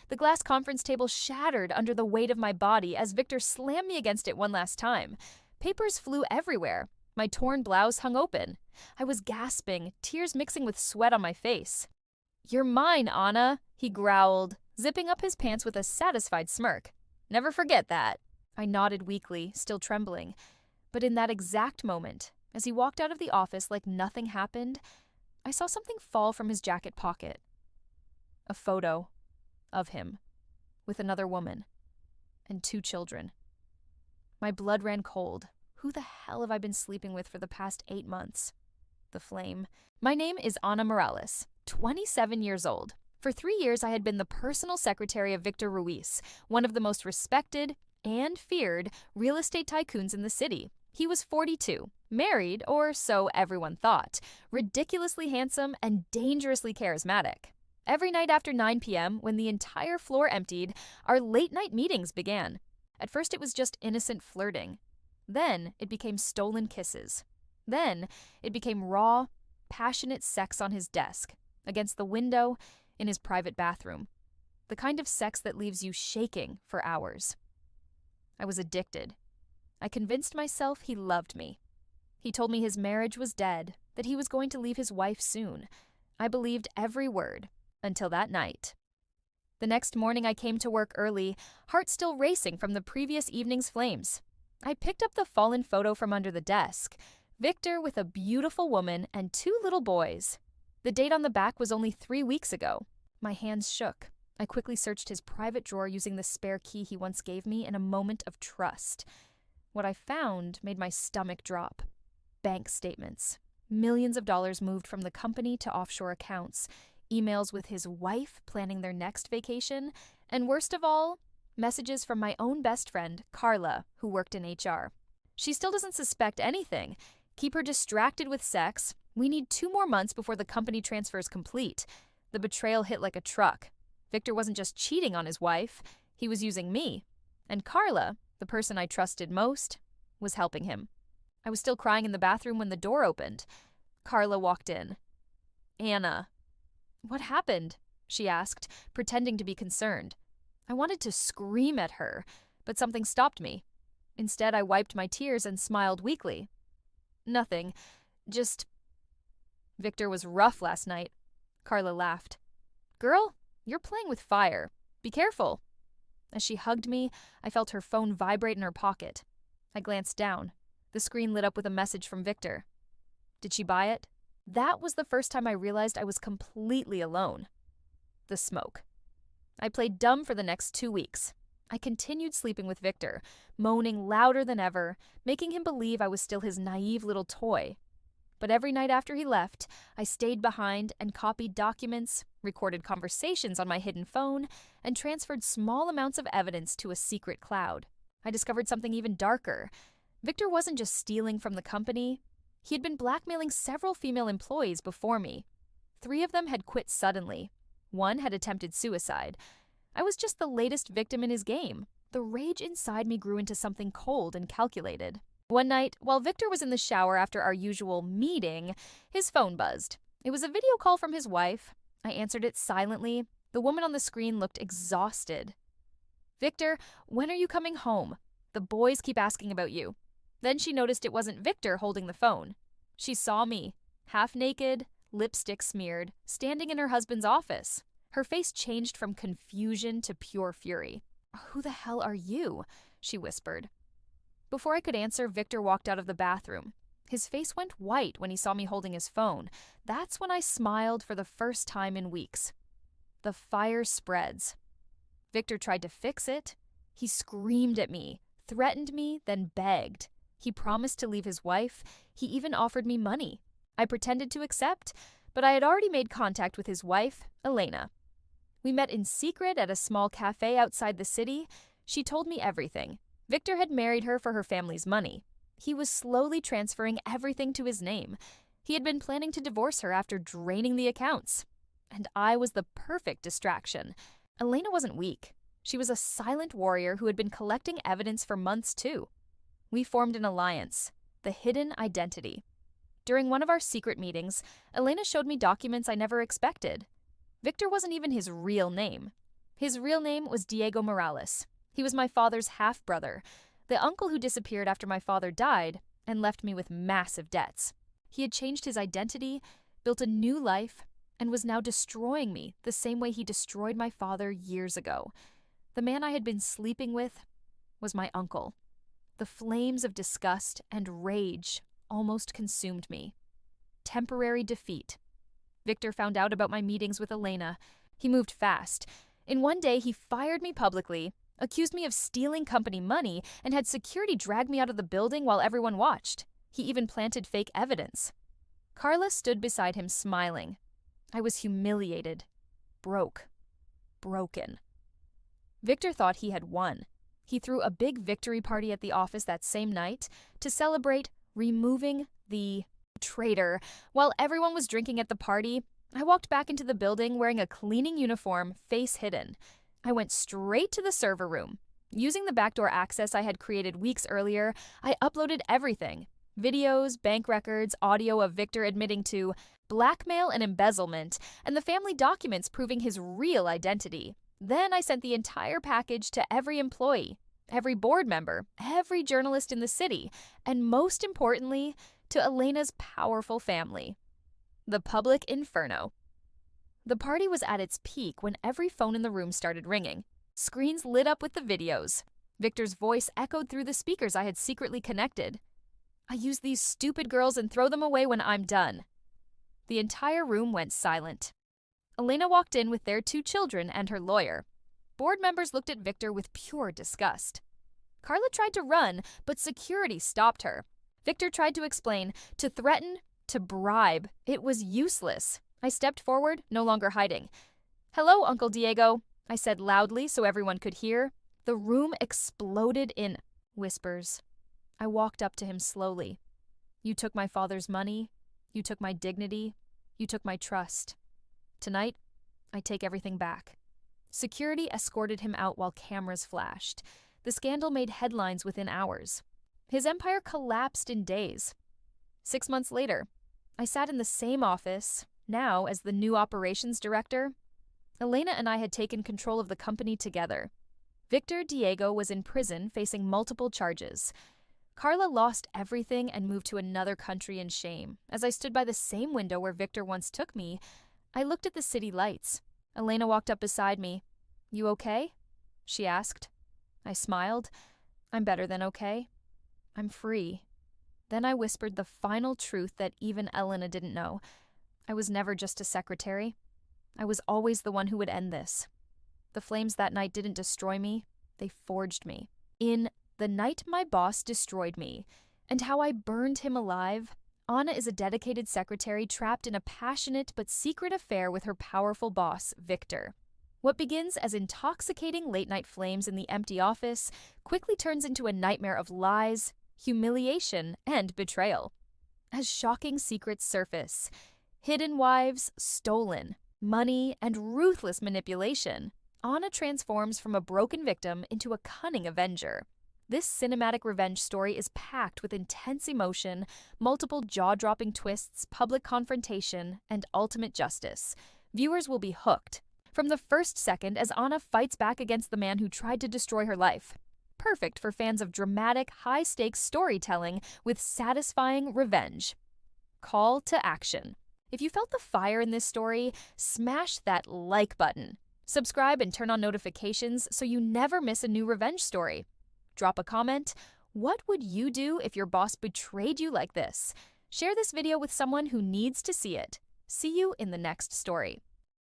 The glass conference table shattered under the weight of my body as Victor slammed me against it one last time. Papers flew everywhere. My torn blouse hung open. I was gasping, tears mixing with sweat on my face. "You're mine, Anna," he growled, zipping up his pants with a satisfied smirk. "Never forget that." I nodded weakly, still trembling. But in that exact moment, as he walked out of the office like nothing happened, I saw something fall from his jacket pocket. A photo of him with another woman and 2 children. My blood ran cold. Who the hell have I been sleeping with for the past 8 months? The flame. My name is Ana Morales, 27 years old. For 3 years, I had been the personal secretary of Victor Ruiz, one of the most respected and feared real estate tycoons in the city. He was 42, married, or so everyone thought, ridiculously handsome and dangerously charismatic. Every night after 9 p.m., when the entire floor emptied, our late-night meetings began. At first, it was just innocent flirting. Then, it became stolen kisses. Then, it became raw, passionate sex on his desk, against the window, in his private bathroom. The kind of sex that leaves you shaking for hours. I was addicted. I convinced myself he loved me. He told me his marriage was dead, that he was going to leave his wife soon. I believed every word, until that night. The next morning I came to work early, heart still racing from the previous evening's flames. I picked up the fallen photo from under the desk. Victor with a beautiful woman and 2 little boys. The date on the back was only 3 weeks ago. My hands shook. I quickly searched his private drawer using the spare key he once gave me in a moment of trust. What I found made my stomach drop. Bank statements. Millions of dollars moved from the company to offshore accounts. Emails with his wife planning their next vacation. And worst of all, messages from my own best friend, Carla, who worked in HR. She still doesn't suspect anything. Keep her distracted with sex. We need 2 more months before the company transfer is complete. The betrayal hit like a truck. Victor wasn't just cheating on his wife. He was using me. And Carla, the person I trusted most, was helping him. I was still crying in the bathroom when the door opened. Carla walked in. "Anna." "What happened?" she asked, pretending to be concerned. I wanted to scream at her, but something stopped me. Instead, I wiped my tears and smiled weakly. "Nothing. Just—" "Victor was rough last night." Carla laughed. "Girl, you're playing with fire. Be careful." As she hugged me, I felt her phone vibrate in her pocket. I glanced down. The screen lit up with a message from Victor. Did she buy it? That was the first time I realized I was completely alone. The smoke. I played dumb for the next 2 weeks. I continued sleeping with Victor, moaning louder than ever, making him believe I was still his naive little toy. But every night after he left, I stayed behind and copied documents, recorded conversations on my hidden phone, and transferred small amounts of evidence to a secret cloud. I discovered something even darker. Victor wasn't just stealing from the company. He had been blackmailing several female employees before me. 3 of them had quit suddenly. 1 had attempted suicide. I was just the latest victim in his game. The rage inside me grew into something cold and calculated. One night, while Victor was in the shower after our usual meeting, his phone buzzed. It was a video call from his wife. I answered it silently. The woman on the screen looked exhausted. "Victor, when are you coming home? The boys keep asking about you." Then she noticed it wasn't Victor holding the phone. She saw me, half naked, lipstick smeared, standing in her husband's office. Her face changed from confusion to pure fury. "Who the hell are you?" she whispered. Before I could answer, Victor walked out of the bathroom. His face went white when he saw me holding his phone. That's when I smiled for the first time in weeks. The fire spreads. Victor tried to fix it. He screamed at me, threatened me, then begged. He promised to leave his wife. He even offered me money. I pretended to accept, but I had already made contact with his wife, Elena. We met in secret at a small cafe outside the city. She told me everything. Victor had married her for her family's money. He was slowly transferring everything to his name. He had been planning to divorce her after draining the accounts. And I was the perfect distraction. Elena wasn't weak. She was a silent warrior who had been collecting evidence for months too. We formed an alliance, the hidden identity. During one of our secret meetings, Elena showed me documents I never expected. Victor wasn't even his real name. His real name was Diego Morales. He was my father's half-brother, the uncle who disappeared after my father died and left me with massive debts. He had changed his identity, built a new life, and was now destroying me the same way he destroyed my father years ago. The man I had been sleeping with was my uncle. The flames of disgust and rage almost consumed me. Temporary defeat. Victor found out about my meetings with Elena. He moved fast. In one day, he fired me publicly, accused me of stealing company money, and had security drag me out of the building while everyone watched. He even planted fake evidence. Carla stood beside him smiling. I was humiliated, broken. Victor thought he had won. He threw a big victory party at the office that same night to celebrate removing the traitor. While everyone was drinking at the party, I walked back into the building wearing a cleaning uniform, face hidden. I went straight to the server room. Using the backdoor access I had created weeks earlier, I uploaded everything. Videos, bank records, audio of Victor admitting to blackmail and embezzlement, and the family documents proving his real identity. Then I sent the entire package to every employee, every board member, every journalist in the city, and most importantly, to Elena's powerful family. The public inferno. The party was at its peak when every phone in the room started ringing. Screens lit up with the videos. Victor's voice echoed through the speakers I had secretly connected. I use these stupid girls and throw them away when I'm done. The entire room went silent. Elena walked in with their 2 children and her lawyer. Board members looked at Victor with pure disgust. Carla tried to run, but security stopped her. Victor tried to explain, to threaten, to bribe. It was useless. I stepped forward, no longer hiding. "Hello, Uncle Diego," I said loudly so everyone could hear. The room exploded in whispers. I walked up to him slowly. "You took my father's money. You took my dignity. You took my trust. Tonight, I take everything back." Security escorted him out while cameras flashed. The scandal made headlines within hours. His empire collapsed in days. 6 months later, I sat in the same office, now as the new operations director. Elena and I had taken control of the company together. Victor Diego was in prison facing multiple charges. Carla lost everything and moved to another country in shame. As I stood by the same window where Victor once took me, I looked at the city lights. Elena walked up beside me. "You okay?" she asked. I smiled. "I'm better than okay. I'm free." Then I whispered the final truth that even Elena didn't know. I was never just a secretary. I was always the one who would end this. The flames that night didn't destroy me. They forged me. In The Night My Boss Destroyed Me, and How I Burned Him Alive, Anna is a dedicated secretary trapped in a passionate but secret affair with her powerful boss, Victor. What begins as intoxicating late-night flames in the empty office quickly turns into a nightmare of lies, humiliation, and betrayal. As shocking secrets surface, hidden wives, stolen, money, and ruthless manipulation, Anna transforms from a broken victim into a cunning avenger. This cinematic revenge story is packed with intense emotion, multiple jaw-dropping twists, public confrontation, and ultimate justice. Viewers will be hooked from the first second as Anna fights back against the man who tried to destroy her life. Perfect for fans of dramatic, high-stakes storytelling with satisfying revenge. Call to action. If you felt the fire in this story, smash that like button. Subscribe and turn on notifications so you never miss a new revenge story. Drop a comment. What would you do if your boss betrayed you like this? Share this video with someone who needs to see it. See you in the next story.